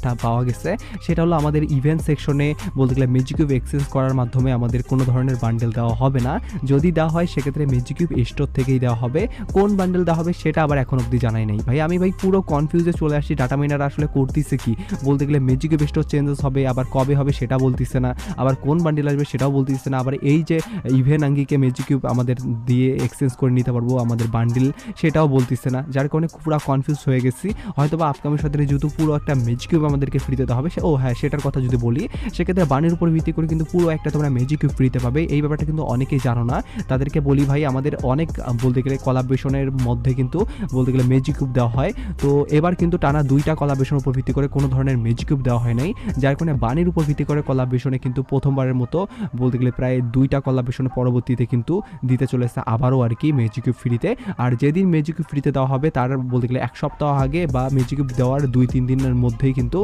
আপডেটটা পাওয়া গেছে, সেটা হলো আমাদের ইভেন্ট সেকশনে বলতে গেলে ম্যাজিক কিউব এক্সেস করার মাধ্যমে আমাদের কোনো ধরনের বান্ডেল দেওয়া হবে না। যদি দেওয়া হয় সেক্ষেত্রে ম্যাজিক কিউব স্টোর থেকেই দেওয়া হবে। কোন বান্ডেল দেওয়া হবে সেটা আবার এখন অবধি জানাই নাই ভাই। আমি ভাই পুরো কনফিউজে চলে আসছি, ডাটা মাইনার আসলে করতেছে কি, বলতে গেলে ম্যাজিক কিউব স্টোর চেঞ্জেস হবে, আবার কবে হবে সেটা বলতেছে না, আবার কোন বান্ডেল আসবে সেটাও বলতেছে না, আবার এই যে ইভেন আঙ্গিকে ম্যাজিক কিউব আমাদের দিয়ে এক্সচেঞ্জ করে নিতে পারবো আমাদের বান্ডিল, সেটাও বলতেছে না, যার কারণে পুরো কনফিউজ হয়ে গেছি। হয়তো বা আপকামিং সাথে যেহেতু পুরো একটা ম্যাজিক কিউব আমাদেরকে ফ্রিতে দেওয়া হবে, ও হ্যাঁ সেটার কথা যদি বলি, সেক্ষেত্রে বানের উপর ভিত্তি করে কিন্তু পুরো একটা তোমরা ম্যাজিক কিউব ফ্রিতে পাবে। এই ব্যাপারটা কিন্তু অনেকেই জানো না, তাদেরকে বলি ভাই আমাদের অনেক বলতে গেলে কোলাবরেশনের মধ্যে কিন্তু বলতে গেলে ম্যাজিক কিউব দেওয়া হয়। তো এবার কিন্তু টানা 2টা কোলাবরেশনের উপর ভিত্তি করে কোনো ধরনের ম্যাজিক কিউব দেওয়া হয় নাই, যার কারণে বানের উপর ভিত্তি করে কোলাবরেশনে কিন্তু প্রথমবারের মতো বলতে গেলে প্রায় 2টা কোলাবরেশনের পরবর্তীতে কিন্তু দিতে চলেছে আবারও আর কি ম্যাজিক কিউব ফ্রিতে। আর যেদিন ম্যাজিক কিউব ফ্রিতে দেওয়া হবে তার বলতে গেলে 1 সপ্তাহ আগে বা ম্যাজিক কিউব দেওয়ার 2-3 দিনের মধ্যেই কিন্তু